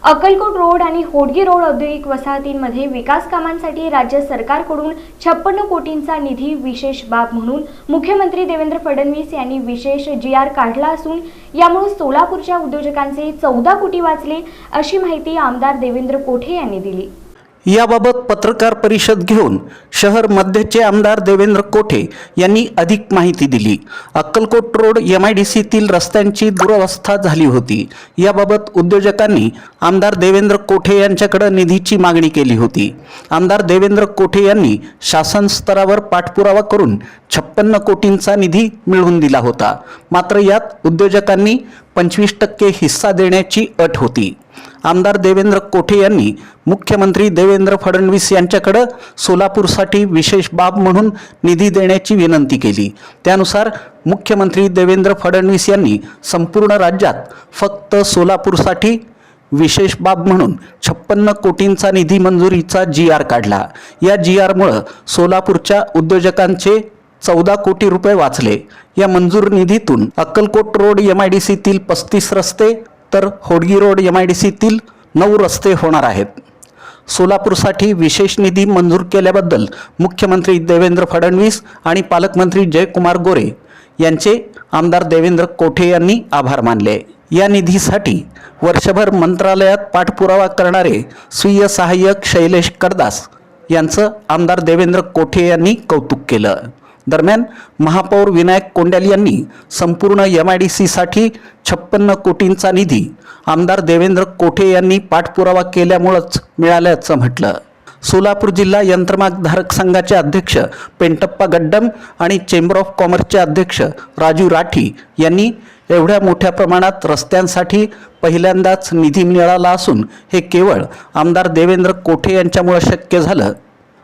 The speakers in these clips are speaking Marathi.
अक्कलकोट रोड आणि होडगी रोड औद्योगिक वसाहतींमध्ये विकास कामांसाठी राज्य सरकारकडून 56 कोटींचा निधी विशेष बाब म्हणून मुख्यमंत्री देवेंद्र फडणवीस यांनी विशेष GR काढला असून यामुळे सोलापूरच्या उद्योजकांचे 14 कोटी वाचले अशी माहिती आमदार देवेंद्र कोठे यांनी दिली। याबाबत पत्रकार परिषद घेऊन शहर मध्यचे आमदार देवेंद्र कोठे यांनी अधिक माहिती दिली। अक्कलकोट रोड MIDCतील रस्त्यांची दुरवस्था झाली होती। याबाबत उद्योजकांनी आमदार देवेंद्र कोठे यांच्याकडे निधीची मागणी केली होती। आमदार देवेंद्र कोठे यांनी शासन स्तरावर पाठपुरावा करून 56 कोटींचा निधी मिळवून दिला होता। मात्र यात उद्योजकांनी 25% हिस्सा देण्याची अट होती। आमदार देवेंद्र कोठे यांनी मुख्यमंत्री देवेंद्र फडणवीस यांच्याकडे सोलापूरसाठी विशेष बाब म्हणून निधी देण्याची विनंती केली। त्यानुसार मुख्यमंत्री देवेंद्र फडणवीस यांनी संपूर्ण राज्यात फक्त सोलापूरसाठी विशेष बाब म्हणून 56 कोटींचा निधी मंजुरीचा GR काढला। या GR मुळे सोलापूरच्या उद्योजकांचे 14 कोटी रुपये वाचले। या मंजूर निधीतून अक्कलकोट रोड MIDCतील 35 रस्ते तर होडगी रोड MIDCतील 9 रस्ते होणार आहेत। सोलापूरसाठी विशेष निधी मंजूर केल्याबद्दल मुख्यमंत्री देवेंद्र फडणवीस आणि पालकमंत्री जयकुमार गोरे यांचे आमदार देवेंद्र कोठे यांनी आभार मानले। या निधीसाठी वर्षभर मंत्रालयात पाठपुरावा करणारे स्वीय सहाय्यक शैलेश कडदास यांचं आमदार देवेंद्र कोठे यांनी कौतुक केलं। दरम्यान महापौर विनायक कोंड्याल यांनी संपूर्ण MIDCसाठी 56 कोटींचा निधी आमदार देवेंद्र कोठे यांनी पाठपुरावा केल्यामुळेच मिळाल्याचं म्हटलं। सोलापूर जिल्हा यंत्रमागधारक संघाचे अध्यक्ष पेंटप्पा गड्डम आणि चेंबर ऑफ कॉमर्सचे अध्यक्ष राजू राठी यांनी एवढ्या मोठ्या प्रमाणात रस्त्यांसाठी पहिल्यांदाच निधी मिळाला असून हे केवळ आमदार देवेंद्र कोठे यांच्यामुळे शक्य झालं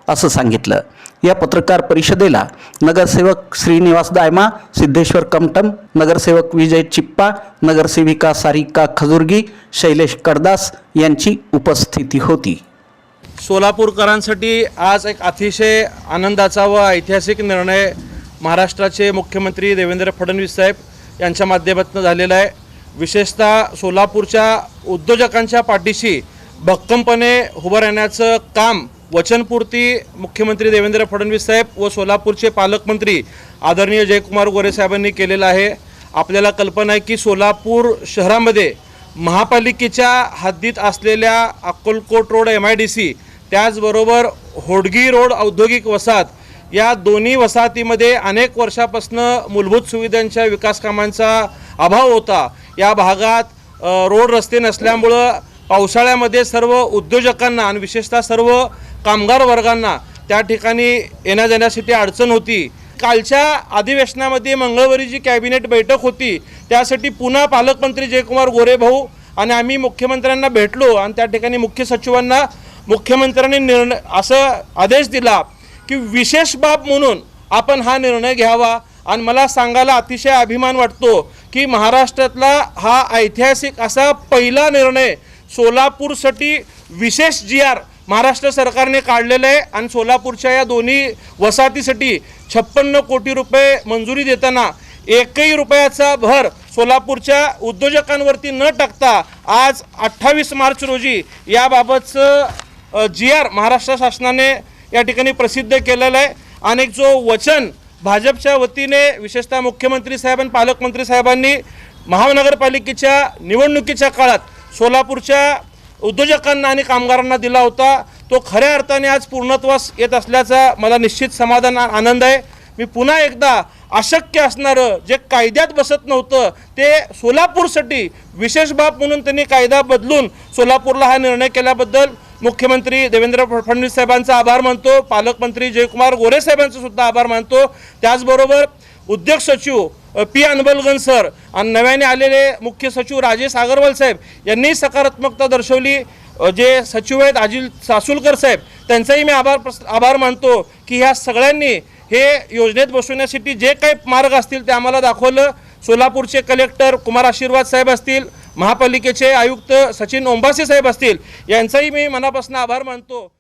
असं सांगितलं। या पत्रकार परिषदेला नगरसेवक श्रीनिवास दायमा, सिद्धेश्वर कमटम, नगरसेवक विजय चिप्पा, नगरसेविका सारिका खजुर्गी, शैलेश कडदास यांची उपस्थिती होती। सोलापूरकरांसाठी आज एक अतिशय आनंदाचा व ऐतिहासिक निर्णय महाराष्ट्राचे मुख्यमंत्री देवेंद्र फडणवीस साहेब यांच्या माध्यमातून झालेला आहे। विशेषतः सोलापूरच्या उद्योजकांच्या पाठीशी भक्कमपणे उभं राहण्याचं काम वचनपूर्ती मुख्यमंत्री देवेंद्र फडणवीस साहेब व सोलापूरचे पालकमंत्री आदरणीय जयकुमार गोरे साहेबांनी केलेलं आहे। आपल्याला कल्पना आहे की सोलापूर शहरामध्ये महापालिकेच्या हद्दीत असलेल्या अक्कलकोट रोड MIDC त्याचबरोबर होडगी रोड औद्योगिक वसाहत या दोन्ही वसाहतीमध्ये अनेक वर्षापासून मूलभूत सुविधांच्या विकास कामांचा अभाव होता। या भागात रोड रस्ते नसल्यामुळं पावसाळ्यामध्ये सर्व उद्योजकांना आणि विशेषतः सर्व कामगार वर्गांना त्या ठिकाणी येण्या जाण्यासाठी अडचण होती। कालच्या अधिवेशनामध्ये मंगळवारी जी कॅबिनेट बैठक होती त्यासाठी पुन्हा पालकमंत्री जयकुमार गोरे भाऊ आणि आम्ही मुख्यमंत्र्यांना भेटलो आणि त्या ठिकाणी मुख्य सचिवांना मुख्यमंत्र्यांनी असं आदेश दिला की विशेष बाब म्हणून आपण हा निर्णय घ्यावा। आणि मला सांगायला अतिशय अभिमान वाटतो की महाराष्ट्रातला हा ऐतिहासिक असा पहिला निर्णय सोलापूरसाठी विशेष GR महाराष्ट्र सरकारने काढलेलं आहे आणि सोलापूरच्या या दोन्ही वसाहतीसाठी 56 कोटी रुपये मंजुरी देताना एकही रुपयाचा भर सोलापूरच्या उद्योजकांवरती न टाकता आज 28 मार्च रोजी याबाबतचं GR महाराष्ट्र शासनाने या ठिकाणी प्रसिद्ध केलेलं आहे। आणि जो वचन भाजपच्या वतीने विशेषतः मुख्यमंत्री साहेब आणि पालकमंत्री साहेबांनी महानगरपालिकेच्या निवडणुकीच्या काळात सोलापूरच्या उद्योजकांना आणि कामगारांना दिला होता तो खऱ्या अर्थाने आज पूर्णत्वास येत असल्याचा मला निश्चित समाधान आनंद आहे। मी पुन्हा एकदा अशक्य असणारं जे कायद्यात बसत नव्हतं ते सोलापूरसाठी विशेष बाब म्हणून त्यांनी कायदा बदलून सोलापूरला हा निर्णय केल्याबद्दल मुख्यमंत्री देवेंद्र फडणवीस साहेबांचा आभार मानतो। पालकमंत्री जयकुमार गोरे साहेबांचा सुद्धा आभार मानतो। त्याचबरोबर उद्योग सचिव P अनबलगन सर आणि नव्याने आलेले मुख्य सचिव राजेश अग्रवाल साहेब यांनी सकारात्मकता दर्शवली। जे सचिव आहेत अजिल सासुलकर साहेब त्यांचाही मी आभार मानतो की ह्या सगळ्यांनी हे योजनेत बसवण्यासाठी जे काही मार्ग असतील ते आम्हाला दाखवलं। सोलापूरचे कलेक्टर कुमार आशीर्वाद साहेब असतील, महापालिकेचे आयुक्त सचिन ओंबासे साहेब असतील यांचाही मी मनापासून आभार मानतो।